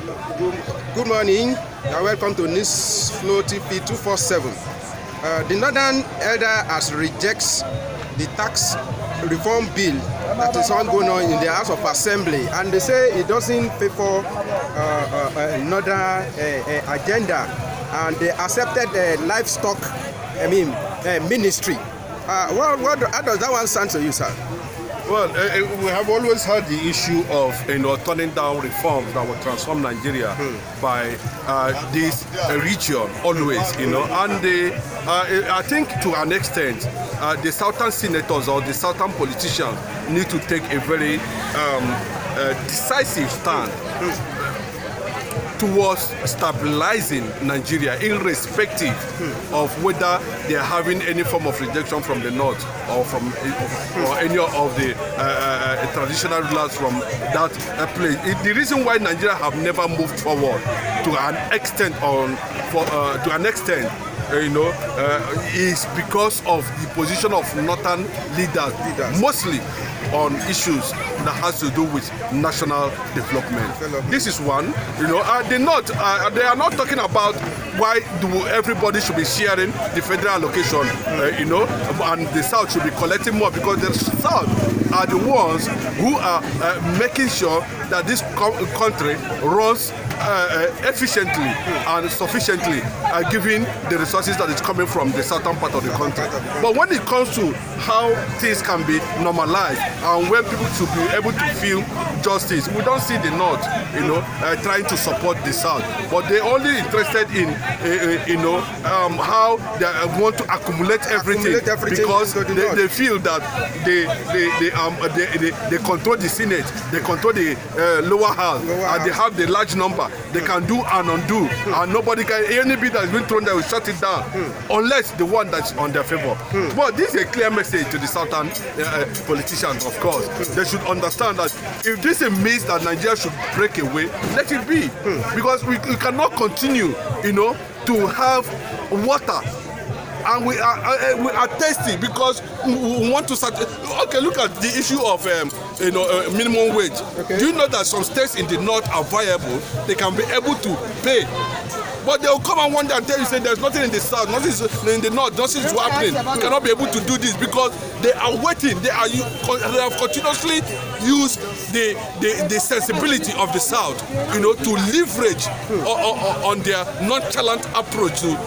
Good morning and welcome to News Flow TV 247. The Northern Elder has rejects the tax reform bill that is ongoing on in the House of Assembly, and they say it doesn't favor another agenda, and they accepted livestock ministry. How does that one sound to you, sir? Well, we have always had the issue of turning down reforms that will transform Nigeria by this region always, and I think to an extent the southern senators or the southern politicians need to take a very decisive stand towards stabilizing Nigeria, irrespective of whether they are having any form of rejection from the north or from or any of the traditional rulers from that place. The reason why Nigeria have never moved forward to an extent is because of the position of northern leaders, mostly on issues that has to do with national development. This is one. The North, they are not talking about why everybody should be sharing the federal allocation, and the South should be collecting more, because the South are the ones who are making sure that this country runs efficiently and sufficiently, given the resources that is coming from the southern part of the country. But when it comes to how things can be normalized and when people should be able to feel justice, we don't see the North, trying to support the South, but they're only interested in, how they want to accumulate everything because they feel that they control the Senate, they control the lower house, and they have the large number. They can do and undo, and nobody can. Any bill that's been thrown, they will shut it down, unless the one that's on their favor. But this is a clear message to the southern politicians. Of course, they should understand that if this means that Nigeria should break away, let it be, because we cannot continue, to have water. And we are thirsty because we want to start. Okay, look at the issue of minimum wage. Okay. Do you know that some states in the north are viable? They can be able to pay. But they will come and one day and tell you, say there's nothing in the south, nothing in the north, nothing is happening. You cannot be able to do this because they are waiting. They have continuously used the sensibility of the south, to leverage on their nonchalant approach to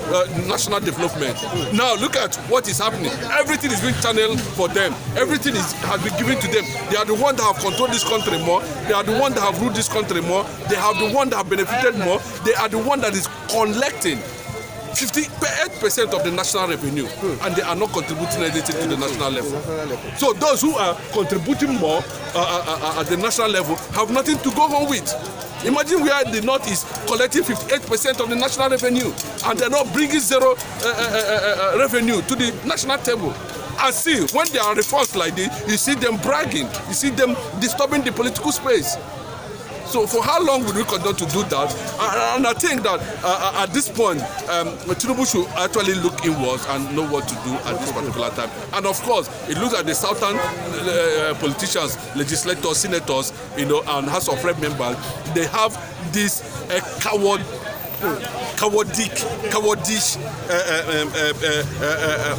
national development. Now look at what is happening. Everything is being channeled for them. Everything has been given to them. They are the ones that have controlled this country more. They are the ones that have ruled this country more. They are the ones that have benefited more. They are the ones that is collecting 58% of the national revenue, and they are not contributing anything to the national level. So those who are contributing more at the national level have nothing to go home with. Imagine where the North is collecting 58% of the national revenue, and they're not bringing zero revenue to the national table. And see, when there are reforms like this, you see them bragging, you see them disturbing the political space. So for how long will we continue to do that? And I think that at this point, Tinubu should actually look inwards and know what to do at this particular time. And of course, it looks at the southern politicians, legislators, senators, and House of Rep members. They have this cowardish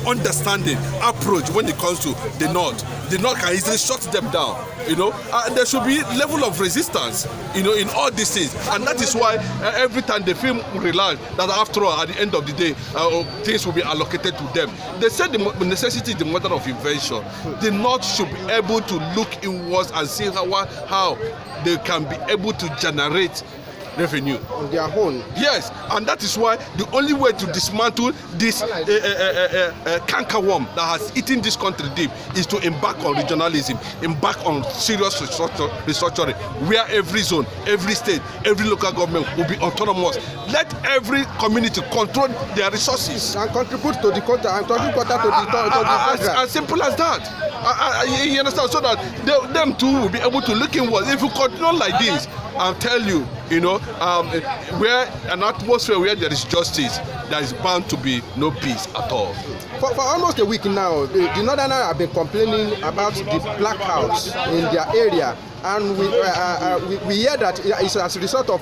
understanding approach when it comes to the North. The North can easily shut them down. There should be level of resistance, in all these things, and that is why every time they feel relaxed, that after all, at the end of the day, things will be allocated to them. They said the necessity is the mother of invention. The North should be able to look inwards and see how they can be able to generate revenue on their own. Yes, and that is why the only way to dismantle this cankerworm that has eaten this country deep is to embark on regionalism, embark on serious restructuring, where every zone, every state, every local government will be autonomous. Let every community control their resources and contribute to the country and contribute to the as simple as that. You understand? So that them too will be able to look inward. If you continue like this, I'll tell you, where an atmosphere where there is justice, there is bound to be no peace at all. For almost a week now, the Northerners have been complaining about the blackouts in their area, and we hear that it's as a result of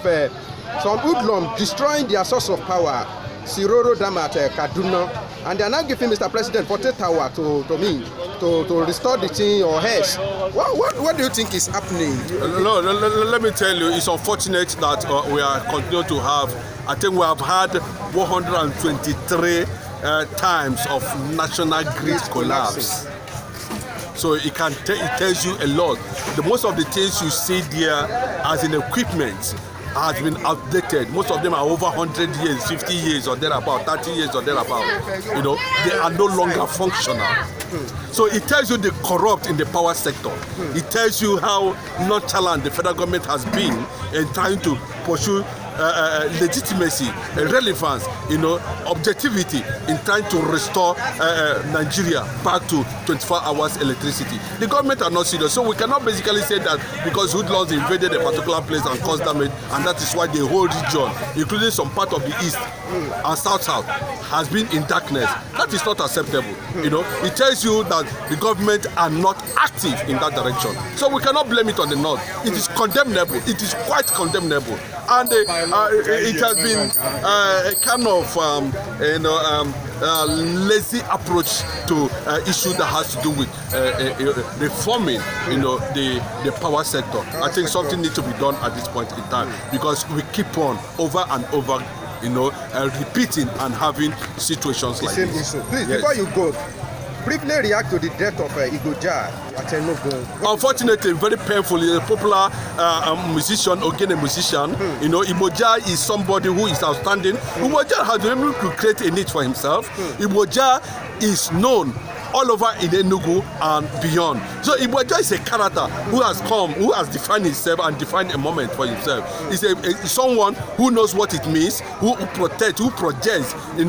some hoodlum destroying their source of power, Siroro Dam at Kaduna, and they are now giving Mr. President 48 hours to restore the thing or else. What do you think is happening? No, let me tell you, it's unfortunate that we are continuing to have, I think we have had 123 times of national grid collapse. So it tells you a lot. Most of the things you see there as in equipment has been outdated. Most of them are over 100 years, 50 years or thereabout, 30 years or thereabout. You know, they are no longer functional. So it tells you the corrupt in the power sector. It tells you how nonchalant the federal government has been in trying to pursue legitimacy, relevance, objectivity in trying to restore Nigeria back to 24 hours electricity. The government are not serious, so we cannot basically say that because hoodlums invaded a particular place and caused damage, and that is why the whole region, including some part of the east and south has been in darkness. That is not acceptable. It tells you that the government are not active in that direction. So we cannot blame it on the north. It is condemnable. It is quite condemnable, and it has been a kind of lazy approach to issue that has to do with reforming, the power sector. I think something needs to be done at this point in time, because we keep on over and over, repeating and having situations like this. Please, before you go, briefly react to the death of Igoja at Enugu. Unfortunately, very painfully, a popular musician, Ogene musician, Igoja is somebody who is outstanding. Igoja has been able to create a niche for himself. Igoja is known all over in Enugu and beyond. So Iboja is a character who has defined himself and defined a moment for himself. He's someone who knows what it means, who protects, who projects, the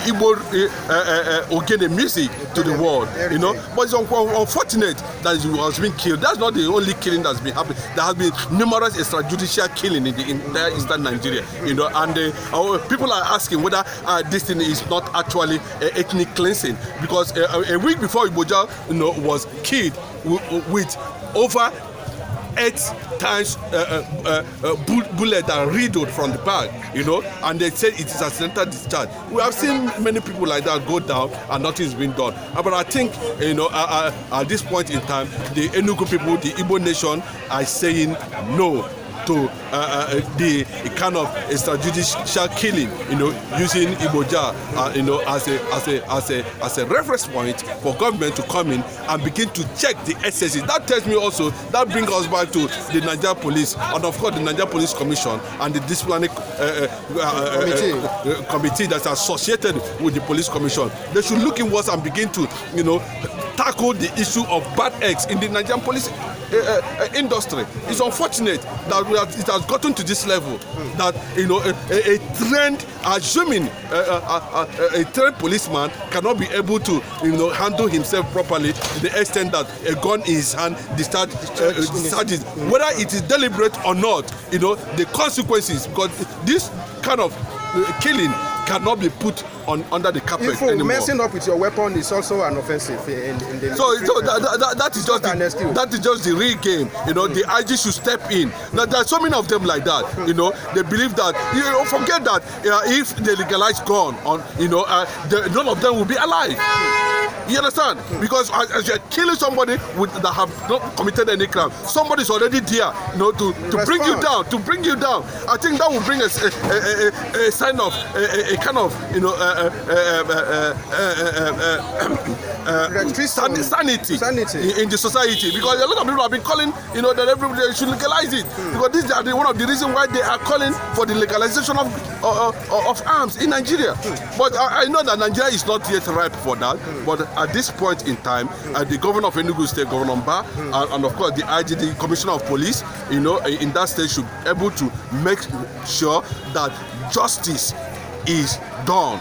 Igbo Ogene music to the world. But it's unfortunate that he was being killed. That's not the only killing that's been happening. There has been numerous extrajudicial killing in the entire eastern Nigeria. And people are asking whether this thing is not actually ethnic cleansing, because a week before Iboja was killed with over 8 times bullet that riddled from the back, and they said it is accidental discharge. We have seen many people like that go down and nothing's been done. But I think, at this point in time, the Enugu people, the Igbo nation, are saying no to the kind of extrajudicial killing, using Iboja, as a reference point for government to come in and begin to check the excesses. That tells me also, that brings us back to the Nigerian police, and of course the Nigerian Police Commission and the disciplinary committee that's associated with the police commission. They should look inwards and begin to, tackle the issue of bad eggs in the Nigerian police industry. It's unfortunate that it has gotten to this level, that a trained, assuming a trained policeman cannot be able to handle himself properly to the extent that a gun in his hand discharges, whether it is deliberate or not. The consequences, because this kind of killing cannot be put under the carpet if anymore. Messing up with your weapon is also an offensive in the so that is just the real game. The IG should step in. Now there are so many of them like that. They believe that forget that if they legalize gun none of them will be alive. You understand? Because as you're killing somebody that have not committed any crime, somebody's already there, to bring you down. I think that will bring us a sign of a kind of sanity in the society, because a lot of people have been calling that everybody should legalize it, because this is one of the reasons why they are calling for the legalization of arms in Nigeria. But I know that Nigeria is not yet ripe for that. But at this point in time, the governor of Enugu State, Governor Mba, and of course the IG, the Commissioner of Police, in that state should be able to make sure that justice is done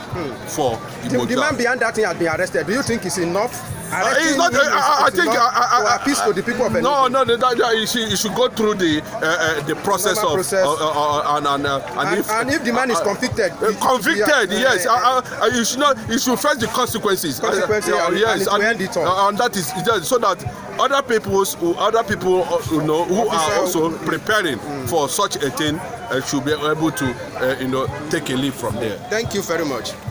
for Iboja. The man behind that thing has been arrested. Do you think it's enough? It's not. I think to appeal to the people of Enugu. No. He should go through the process and if the man is convicted, yes, you should face the consequences. Yes, and that is so that other people you know, who are also preparing for such a thing should be able to take a lead from there. Thank you very much.